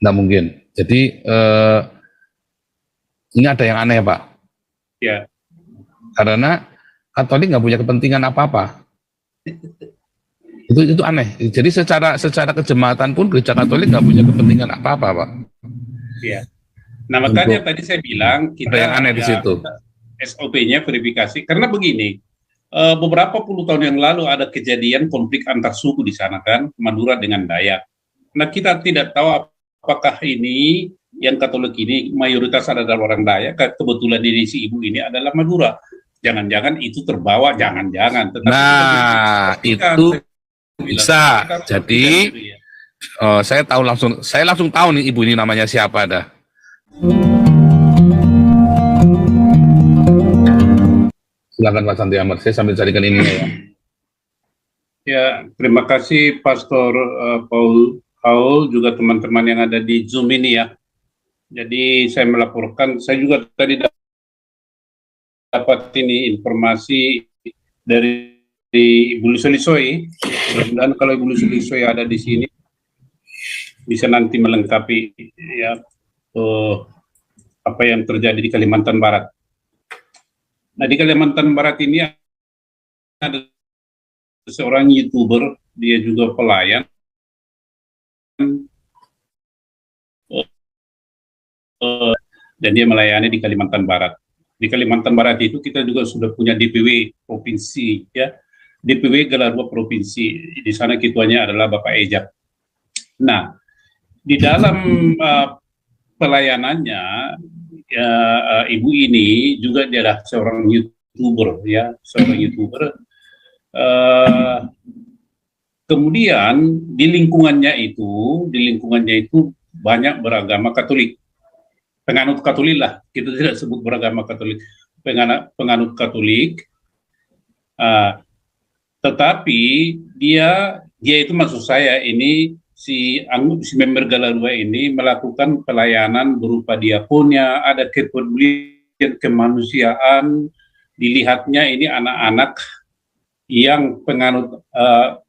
Nggak mungkin. Jadi ini ada yang aneh, Pak. Ya. Karena Katolik nggak punya kepentingan apa-apa. Itu aneh. Jadi secara kejemaatan pun gereja Katolik nggak punya kepentingan apa-apa, Pak. Ya. Nah, makanya tadi saya bilang kita ada yang aneh di situ. SOP-nya verifikasi karena begini. Beberapa puluh tahun yang lalu ada kejadian konflik antar suku di sana kan, Madura dengan Dayak. Nah, kita tidak tahu apakah ini yang Katolik ini mayoritas adalah orang Dayak, kebetulan ini si ibu ini adalah Madura. Jangan-jangan itu terbawa, jangan-jangan. Nah, itu bisa. Jadi saya langsung tahu nih ibu ini namanya siapa dah. Silakan Pak Santi Ahmad, saya sambil carikan ini ya. Ya, terima kasih Pastor Paul, juga teman-teman yang ada di Zoom ini ya. Jadi saya melaporkan, saya juga tadi dapat ini informasi dari Ibu Lisoi. Mudah-mudahan kalau Ibu Lisoi ada di sini bisa nanti melengkapi ya apa yang terjadi di Kalimantan Barat. Nah, di Kalimantan Barat ini ada seorang YouTuber, dia juga pelayan, dan dia melayani di Kalimantan Barat. Di Kalimantan Barat itu kita juga sudah punya DPW provinsi, ya, DPW Galarua provinsi. Di sana ketuanya adalah Bapak Ejak. Nah, di dalam pelayanannya, ibu ini juga dia adalah seorang YouTuber, ya, seorang YouTuber. Kemudian di lingkungannya itu banyak beragama Katolik, penganut Katolik lah, kita tidak sebut beragama Katolik, penganut Katolik. Tetapi dia itu maksud saya ini si member Galarua ini melakukan pelayanan berupa diakonia, ada kepedulian kemanusiaan, dilihatnya ini anak-anak yang penganut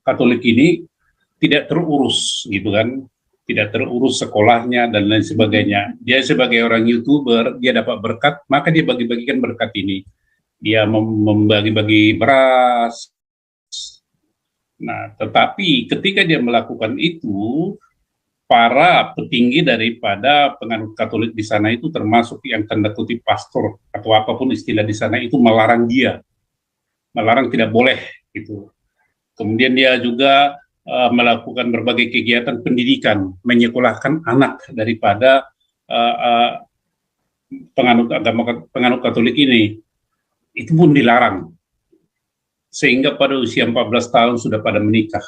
Katolik ini tidak terurus gitu kan, tidak terurus sekolahnya dan lain sebagainya. Dia sebagai orang YouTuber, dia dapat berkat, maka dia bagi-bagikan berkat ini. Dia membagi-bagi beras. Nah, tetapi ketika dia melakukan itu, para petinggi daripada penganut Katolik di sana itu, termasuk yang tanda kutip pastor atau apapun istilah di sana, itu melarang dia, melarang tidak boleh gitu. Kemudian dia juga melakukan berbagai kegiatan pendidikan, menyekolahkan anak daripada penganut Katolik ini, itu pun dilarang. Sehingga pada usia 14 tahun sudah pada menikah.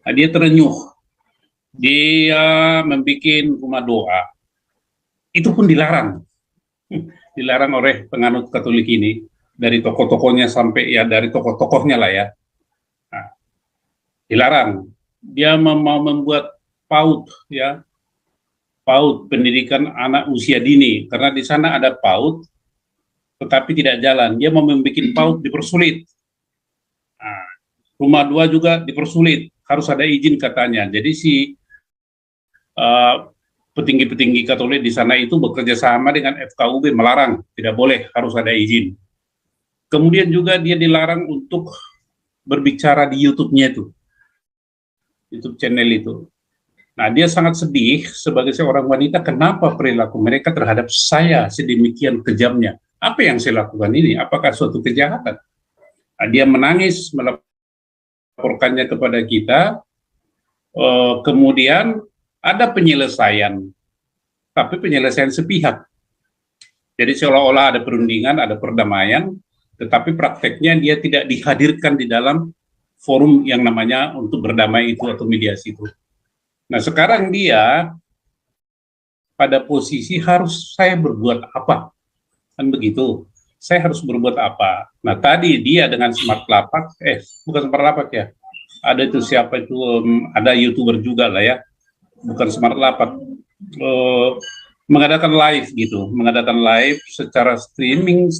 Nah, dia terenyuh, dia membuat rumah doa, itu pun dilarang. Dilarang oleh penganut Katolik ini, dari tokoh-tokohnya sampai ya dari tokoh-tokohnya lah ya. Nah, dilarang. Dia mau membuat PAUD ya, PAUD pendidikan anak usia dini, karena di sana ada PAUD tetapi tidak jalan. Dia mau membuat PAUD, dipersulit. Nah, rumah dua juga dipersulit, harus ada izin katanya. Jadi si petinggi-petinggi Katolik di sana itu bekerja sama dengan FKUB melarang, tidak boleh, harus ada izin. Kemudian juga dia dilarang untuk berbicara di YouTube-nya itu, YouTube channel itu. Nah, dia sangat sedih sebagai seorang wanita, kenapa perilaku mereka terhadap saya sedemikian kejamnya. Apa yang saya lakukan ini? Apakah suatu kejahatan? Nah, dia menangis, melaporkannya kepada kita. Kemudian ada penyelesaian, tapi penyelesaian sepihak. Jadi seolah-olah ada perundingan, ada perdamaian, tetapi prakteknya dia tidak dihadirkan di dalam forum yang namanya untuk berdamai itu atau mediasi itu. Nah, sekarang dia pada posisi harus saya berbuat apa? Kan begitu. Saya harus berbuat apa? Nah, tadi dia dengan Smart Lapak, bukan Smart Lapak ya, ada itu siapa itu, ada YouTuber juga lah ya, bukan Smart Lapak, mengadakan live secara streaming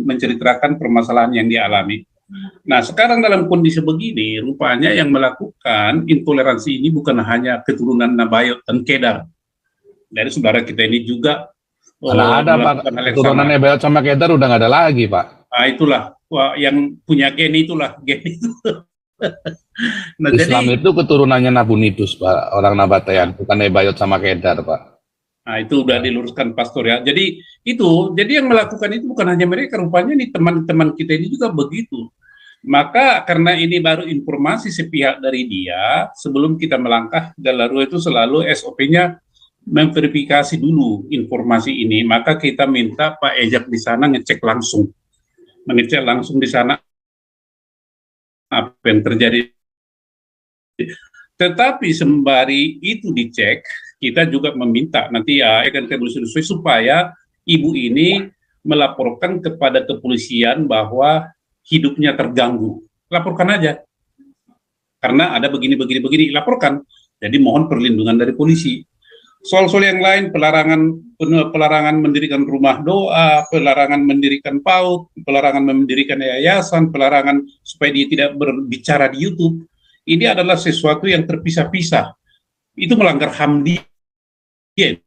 menceritakan permasalahan yang dialami. Nah, sekarang dalam kondisi begini, rupanya yang melakukan intoleransi ini bukan hanya keturunan Nabayot dan Kedar, Dari saudara kita ini juga Mana ada Pak, melakukan hal yang sama. keturunan Ebayot sama Kedar udah nggak ada lagi Pak. Nah, itulah yang punya gen itulah gen itu. Nah, Islam jadi itu keturunannya Nabonidus Pak, orang Nabatean, bukan Ebayot sama Kedar Pak. nah, itu udah diluruskan pastor ya. Jadi yang melakukan itu bukan hanya mereka, rupanya nih teman-teman kita ini juga begitu. Maka karena ini baru informasi sepihak dari dia, sebelum kita melangkah, Galarua itu selalu SOP-nya memverifikasi dulu informasi ini. Maka kita minta Pak Ejak di sana ngecek langsung di sana apa yang terjadi. Tetapi sembari itu dicek, kita juga meminta nanti ya akan kepolisian supaya ibu ini melaporkan kepada kepolisian bahwa hidupnya terganggu. Laporkan aja. Karena ada begini, laporkan. Jadi mohon perlindungan dari polisi. Soal-soal yang lain, pelarangan mendirikan rumah doa, pelarangan mendirikan PAUD, pelarangan mendirikan yayasan, pelarangan supaya dia tidak berbicara di YouTube, ini adalah sesuatu yang terpisah-pisah. Itu melanggar HAM dia.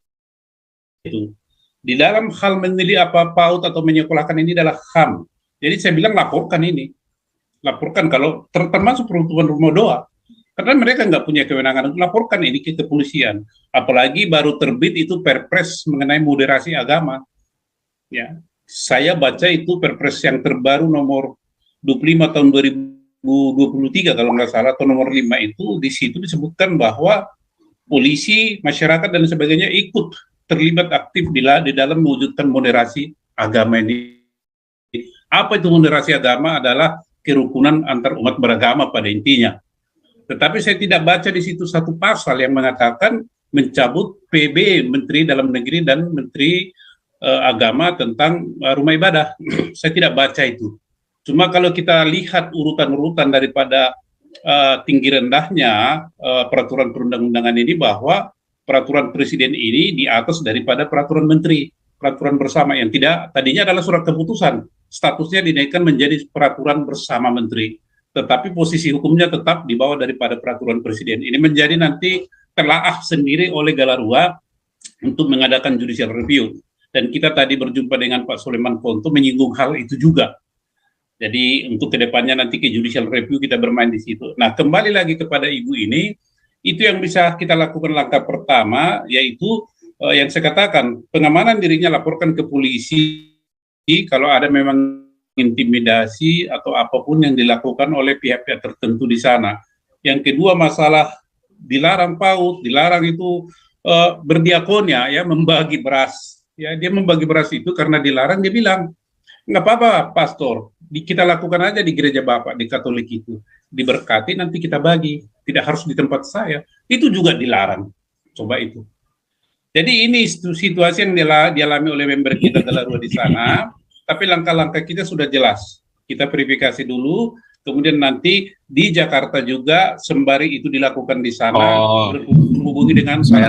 Itu. Di dalam hal menilai apa PAUD atau menyekolahkan ini adalah HAM. Jadi saya bilang laporkan ini. Laporkan kalau termasuk peruntukan rumah doa. Karena mereka nggak punya kewenangan untuk laporkan ini ke kepolisian. Apalagi baru terbit itu Perpres mengenai moderasi agama. Ya, saya baca itu Perpres yang terbaru nomor 25 tahun 2023 kalau nggak salah, atau nomor 5 itu, di situ disebutkan bahwa polisi, masyarakat dan sebagainya ikut terlibat aktif di dalam mewujudkan moderasi agama ini. Apa itu moderasi agama? Adalah kerukunan antar umat beragama pada intinya. Tetapi saya tidak baca di situ satu pasal yang mengatakan mencabut PB Menteri Dalam Negeri dan Menteri Agama tentang rumah ibadah. Saya tidak baca itu. Cuma kalau kita lihat urutan-urutan daripada tinggi rendahnya peraturan perundang-undangan ini, bahwa peraturan presiden ini di atas daripada peraturan menteri, peraturan bersama yang tidak tadinya adalah surat keputusan, statusnya dinaikkan menjadi peraturan bersama menteri. Tetapi posisi hukumnya tetap di bawah daripada peraturan presiden. Ini menjadi nanti telaah sendiri oleh Galarua untuk mengadakan judicial review. Dan kita tadi berjumpa dengan Pak Soleman Ponto menyinggung hal itu juga. Jadi untuk kedepannya nanti ke judicial review kita bermain di situ. Nah, kembali lagi kepada ibu ini, itu yang bisa kita lakukan langkah pertama, yaitu yang saya katakan, pengamanan dirinya laporkan ke polisi kalau ada memang intimidasi atau apapun yang dilakukan oleh pihak-pihak tertentu di sana. Yang kedua, masalah dilarang PAUD, dilarang itu berdiakonia, ya, membagi beras. Ya, dia membagi beras itu karena dilarang, dia bilang, nggak apa-apa, pastor, kita lakukan aja di gereja Bapak, di Katolik itu. Diberkati, nanti kita bagi. Tidak harus di tempat saya. Itu juga dilarang. Coba itu. Jadi ini situasi yang dialami oleh member kita Galarua di sana. Tapi langkah-langkah kita sudah jelas. Kita verifikasi dulu, kemudian nanti di Jakarta juga sembari itu dilakukan di sana, berhubungi dengan saya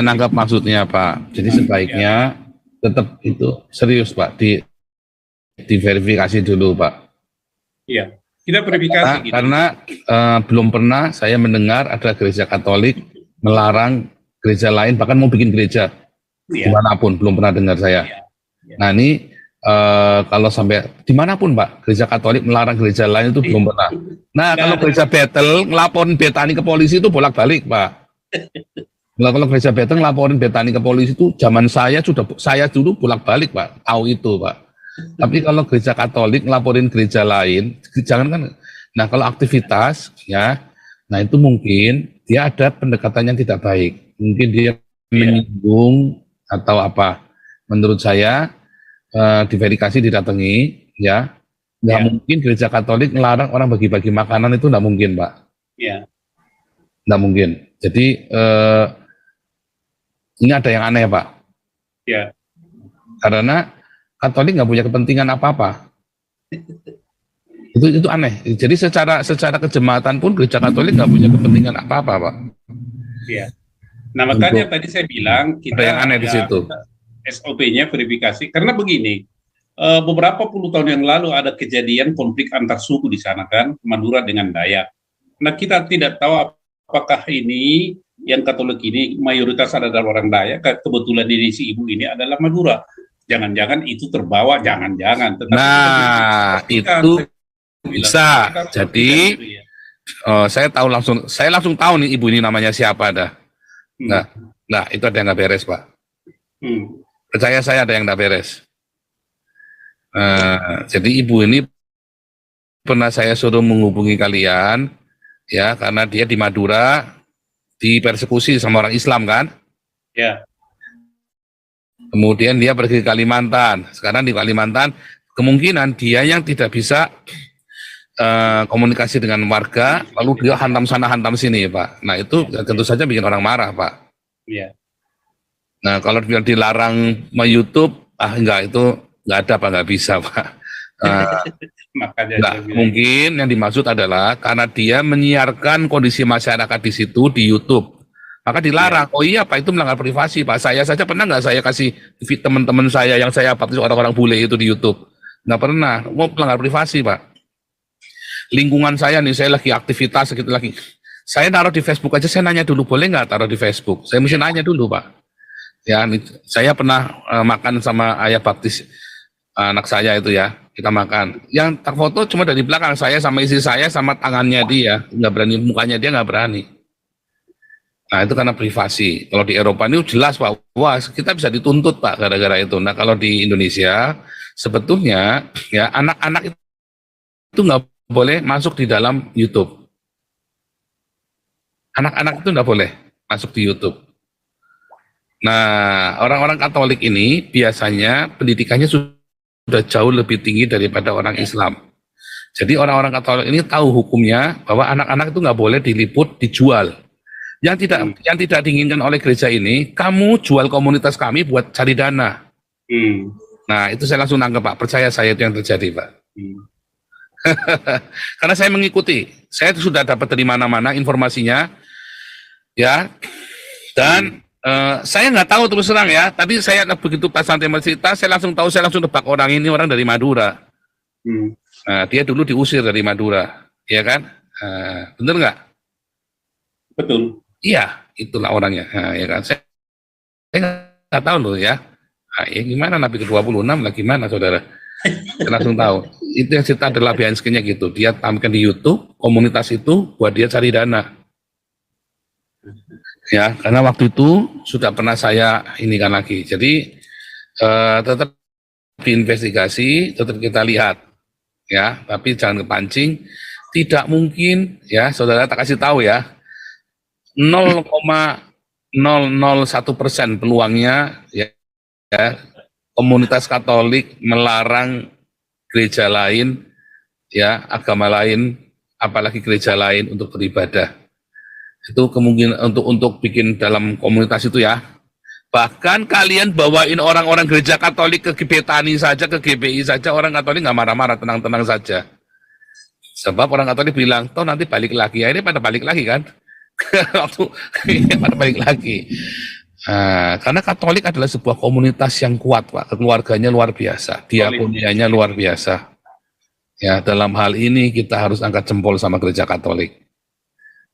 nangkap maksudnya Pak. Jadi sebaiknya tetap itu serius Pak, diverifikasi dulu Pak. Iya, kita verifikasi. Karena belum pernah saya mendengar ada gereja Katolik melarang gereja lain, bahkan mau bikin gereja dimanapun, belum pernah dengar saya. Nah ini kalau sampai dimanapun Pak, gereja Katolik melarang gereja lain itu belum pernah. Nah kalau gereja Bethel ngelaporin Betani ke polisi itu bolak-balik Pak. Kalau gereja Bethel ngelaporin Betani ke polisi itu zaman saya dulu bolak-balik Pak, tahu itu Pak. Tapi kalau gereja Katolik ngelaporin gereja lain, jangan kan. Nah kalau aktivitas ya, nah itu mungkin dia ada pendekatan yang tidak baik. Mungkin dia menyinggung atau apa. Menurut saya diverifikasi didatangi, ya, nggak mungkin gereja Katolik melarang orang bagi-bagi makanan, itu nggak mungkin, Pak. Iya. Nggak mungkin. Jadi ini ada yang aneh, Pak. Iya. Karena Katolik nggak punya kepentingan apa-apa. Itu aneh. Jadi secara kejemaatan pun gereja Katolik nggak punya kepentingan apa-apa, Pak. Iya. Nah makanya tadi saya bilang kita ada yang aneh di situ. SOP-nya verifikasi, karena begini, beberapa puluh tahun yang lalu ada kejadian konflik antar suku di sana kan, Madura dengan Dayak. Nah kita tidak tahu apakah ini yang Katolik ini mayoritas adalah orang Dayak, kebetulan ini si ibu ini adalah Madura. Jangan-jangan itu terbawa, jangan-jangan. Tetapi Nah, itu bisa. Jadi, gitu ya. saya langsung tahu nih ibu ini namanya siapa dah. Nah, itu ada yang nggak beres, Pak. Percaya saya ada yang nggak beres. Jadi ibu ini pernah saya suruh menghubungi kalian, ya, karena dia di Madura dipersekusi sama orang Islam kan. Ya. Kemudian dia pergi ke Kalimantan. Sekarang di Kalimantan kemungkinan dia yang tidak bisa komunikasi dengan warga, lalu dia hantam sana hantam sini, Pak. Nah itu tentu saja bikin orang marah, Pak. Iya. Nah kalau dia dilarang YouTube, enggak, itu nggak ada, Pak, nggak bisa, Pak. Enggak, mungkin yang dimaksud adalah karena dia menyiarkan kondisi masyarakat di situ di YouTube, maka dilarang. Oh iya, Pak, itu melanggar privasi, Pak. Saya saja pernah nggak saya kasih teman-teman saya yang saya baptis orang-orang bule itu di YouTube? Nggak pernah. Mau melanggar privasi, Pak. Lingkungan saya nih, saya lagi aktivitas gitu lagi. Saya taruh di Facebook aja, saya nanya dulu, boleh nggak taruh di Facebook? Saya mesti nanya dulu, Pak. Ya, saya pernah makan sama ayah baptis anak saya itu ya, kita makan. Yang tak foto cuma dari belakang, saya sama istri saya sama tangannya dia, nggak berani, mukanya dia nggak berani. Nah itu karena privasi. Kalau di Eropa ini jelas, Pak, wah kita bisa dituntut, Pak, gara-gara itu. Nah kalau di Indonesia sebetulnya ya anak-anak itu nggak boleh masuk di dalam YouTube. Anak-anak itu nggak boleh masuk di YouTube. Nah orang-orang Katolik ini biasanya pendidikannya sudah jauh lebih tinggi daripada orang Islam. Jadi orang-orang Katolik ini tahu hukumnya bahwa anak-anak itu nggak boleh diliput, dijual. Yang tidak diinginkan oleh gereja ini, kamu jual komunitas kami buat cari dana. Nah itu saya langsung nangkep, Pak. Percaya saya itu yang terjadi, Pak. Karena saya mengikuti, saya sudah dapat dari mana-mana informasinya, ya. Dan saya nggak tahu terus terang ya, tapi saya begitu Pak Santi cerita, saya langsung tahu, saya langsung tebak orang ini orang dari Madura. Nah, dia dulu diusir dari Madura, ya kan? Bener nggak? Betul. Iya, itulah orangnya, ya kan? Saya nggak tahu loh ya. Nah, ya gimana Nabi ke-26 lah, gimana saudara? Saya langsung tahu. Itu yang cerita adalah behind screen-nya gitu. Dia tampilkan di YouTube, komunitas itu buat dia cari dana. Ya, karena waktu itu sudah pernah saya inikan lagi. Jadi tetap diinvestigasi, tetap kita lihat, ya. Tapi jangan kepancing. Tidak mungkin, ya, saudara tak kasih tahu ya. 0,001% peluangnya, ya, komunitas Katolik melarang gereja lain, ya, agama lain, apalagi gereja lain untuk beribadah. Itu kemungkinan untuk bikin dalam komunitas itu ya. Bahkan kalian bawain orang-orang gereja Katolik ke Betani saja, ke GBI saja, orang Katolik nggak marah-marah, tenang-tenang saja. Sebab orang Katolik bilang, toh nanti balik lagi. Ya ini pada balik lagi kan. Waktu pada balik lagi. Karena Katolik adalah sebuah komunitas yang kuat, Pak. Keluarganya luar biasa, diakonianya luar biasa. Ya, dalam hal ini kita harus angkat jempol sama gereja Katolik.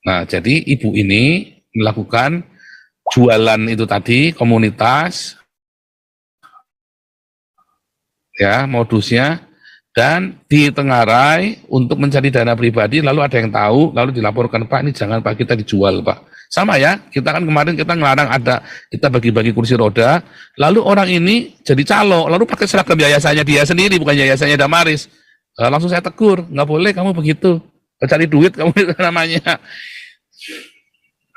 Nah, jadi ibu ini melakukan jualan itu tadi, komunitas, ya, modusnya, dan ditengarai untuk mencari dana pribadi, lalu ada yang tahu, lalu dilaporkan, Pak, ini jangan, Pak, kita dijual, Pak. Sama ya, kita kan kemarin kita ngelarang kita bagi-bagi kursi roda, lalu orang ini jadi calo, lalu pakai seragam yayasannya dia sendiri, bukan yayasannya Damaris. Langsung saya tegur, nggak boleh kamu begitu, cari duit kamu itu namanya.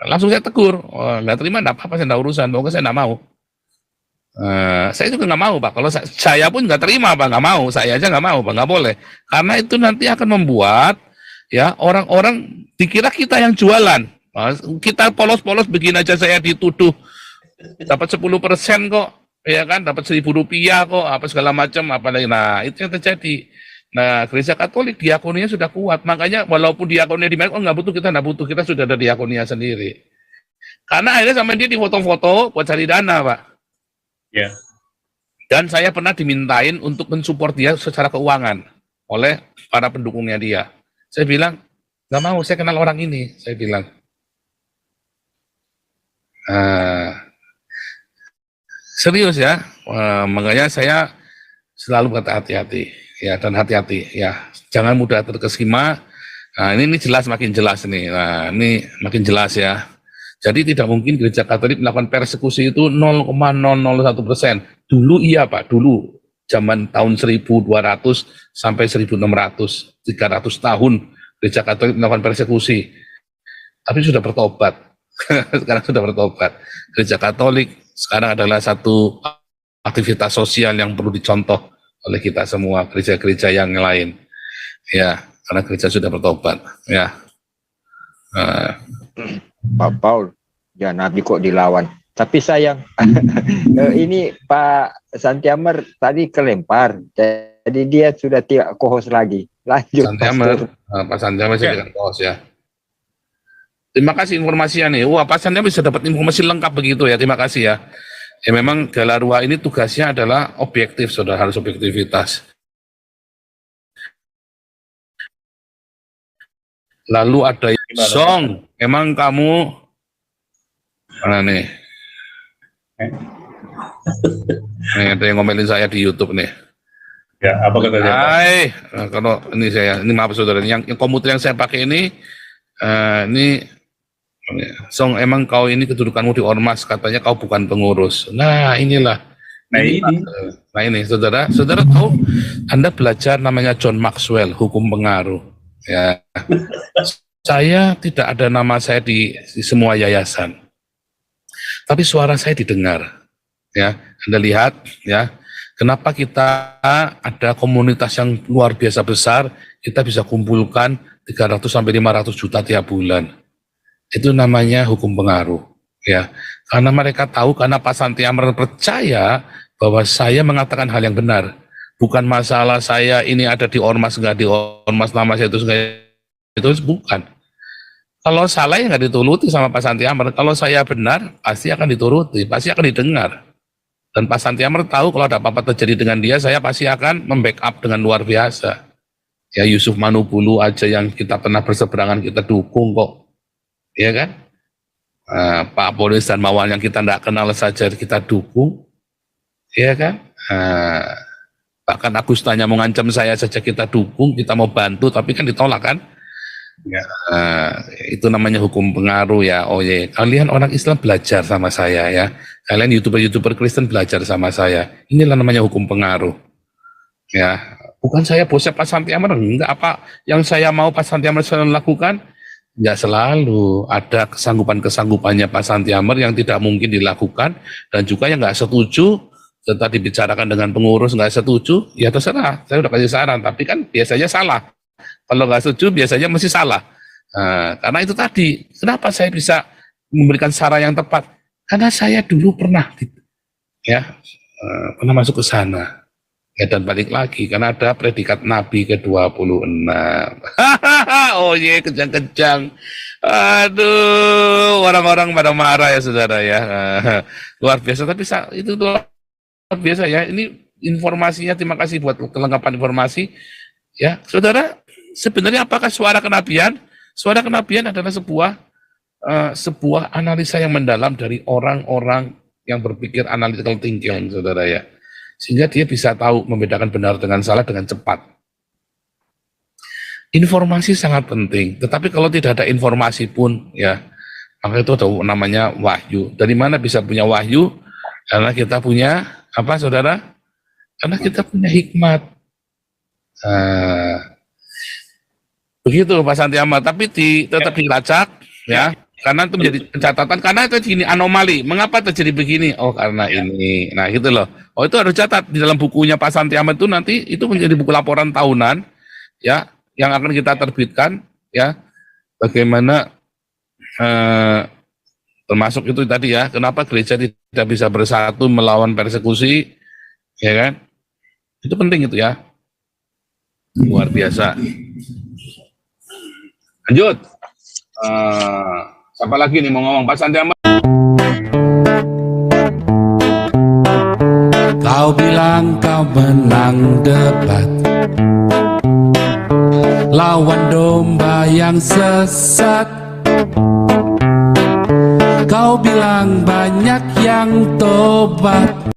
Langsung saya tegur, nggak terima, nggak apa-apa, saya nggak urusan, pokoknya saya nggak mau. Saya juga nggak mau, Pak. Kalau saya pun nggak terima, Pak, nggak mau. Saya aja nggak mau, Pak, nggak boleh. Karena itu nanti akan membuat ya orang-orang dikira kita yang jualan. Kita polos-polos begini aja saya dituduh dapat 10% kok, ya kan? Dapat Rp1.000 kok, apa segala macam, apa lagi. Nah, itu yang terjadi. Nah, gereja Katolik diakoninya sudah kuat. Makanya walaupun diakoninya di mana, nggak butuh, kita nggak butuh. Kita sudah ada diakonia sendiri. Karena akhirnya sama dia di foto-foto buat cari dana, Pak. Ya. Dan saya pernah dimintain untuk mensupport dia secara keuangan oleh para pendukungnya dia. Saya bilang, nggak mau, saya kenal orang ini. Saya bilang, Serius ya, makanya saya selalu kata hati-hati ya, dan hati-hati ya, jangan mudah terkesima. Nah ini jelas, makin jelas nih. Nah ini makin jelas ya. Jadi tidak mungkin gereja Katolik melakukan persekusi itu 0,001%. Dulu iya Pak, dulu zaman tahun 1200 sampai 1600, 300 tahun gereja Katolik melakukan persekusi. Tapi sudah bertobat. Sekarang sudah bertobat. Gereja Katolik sekarang adalah satu aktivitas sosial yang perlu dicontoh oleh kita semua, gereja-gereja yang lain. Ya, karena gereja sudah bertobat. Ya. Pak Paul, ya Nabi kok dilawan. Tapi sayang, ini Pak Santiamer tadi kelempar, jadi dia sudah tidak co-host lagi. Lanjut. Santiamer, Pak Santiamer saya co-host ya. Terima kasih informasinya nih. Wah, Pak Santiamer bisa dapat informasi lengkap begitu ya. Terima kasih ya. Ya memang Galarua ini tugasnya adalah objektif, saudara, harus objektivitas. Lalu ada Song, emang kamu mana nih? Nih ada yang ngomelin saya di YouTube nih. Ya, apa katanya? Hai, kalau ini saya, ini maaf saudara, yang komputer yang saya pakai ini Song, emang kau ini kedudukanmu di ormas, katanya kau bukan pengurus. Nah inilah. Nah ini saudara tahu, Anda belajar namanya John Maxwell, hukum pengaruh. Ya, saya tidak ada nama saya di semua yayasan, tapi suara saya didengar. Ya, Anda lihat ya, kenapa kita ada komunitas yang luar biasa besar, kita bisa kumpulkan 300 sampai 500 juta tiap bulan. Itu namanya hukum pengaruh. Ya, karena mereka tahu, karena Pak Santiamer percaya bahwa saya mengatakan hal yang benar. Bukan masalah saya ini ada di ormas, nggak di ormas, nama saya itu bukan. Kalau salah ya nggak dituruti sama Pak Santiamer. Kalau saya benar, pasti akan dituruti, pasti akan didengar. Dan Pak Santiamer tahu kalau ada apa-apa terjadi dengan dia, saya pasti akan membackup dengan luar biasa. Ya Yusuf Manubulu aja yang kita pernah berseberangan, kita dukung kok. Ya kan? Pak Polis dan Mawar yang kita tidak kenal saja kita dukung. Ya kan? Bahkan Agus tanya mau ngancam saya saja kita dukung, kita mau bantu, tapi kan ditolak kan? Ya, itu namanya hukum pengaruh ya. Oh ya, kalian orang Islam belajar sama saya ya. Kalian YouTuber Kristen belajar sama saya. Inilah namanya hukum pengaruh. Ya, bukan saya bosnya Pak Santiamer, enggak, apa yang saya mau Pak Santiamer selalu lakukan. Enggak selalu, ada kesanggupan-kesanggupannya Pak Santiamer yang tidak mungkin dilakukan, dan juga yang nggak setuju, setelah dibicarakan dengan pengurus nggak setuju, ya terserah, saya udah kasih saran, tapi kan biasanya salah. Kalau nggak setuju biasanya mesti salah. Karena itu tadi, kenapa saya bisa memberikan saran yang tepat? Karena saya dulu pernah, pernah masuk ke sana. Ya, dan balik lagi, karena ada predikat Nabi ke-26. Oh ye, kejang-kejang. Aduh, orang-orang pada marah ya saudara ya. Luar biasa, tapi itu luar biasa ya. Ini informasinya, terima kasih buat kelengkapan informasi. Ya, saudara, sebenarnya apakah suara kenabian? Suara kenabian adalah sebuah analisa yang mendalam dari orang-orang yang berpikir analytical thinking, saudara ya. Sehingga dia bisa tahu membedakan benar dengan salah dengan cepat. Informasi sangat penting, tetapi kalau tidak ada informasi pun, ya, maka itu ada namanya wahyu. Dari mana bisa punya wahyu? Karena kita punya, apa saudara? Karena kita punya hikmat. Begitu Pak Santiamer, tapi tetap dilacak, ya. Karena itu menjadi pencatatan, karena itu gini, anomali. Mengapa terjadi begini? Oh, karena ini. Nah, gitu loh. Oh, itu harus catat di dalam bukunya Pak Santiamer itu, nanti itu menjadi buku laporan tahunan, ya, yang akan kita terbitkan, ya. Bagaimana termasuk itu tadi ya, kenapa gereja tidak bisa bersatu melawan persekusi, ya kan? Itu penting itu ya. Luar biasa. Lanjut. Siapa lagi nih mau ngomong? Pak Santiamer. Kau bilang kau menang debat, lawan domba yang sesat. Kau Kau bilang banyak yang tobat.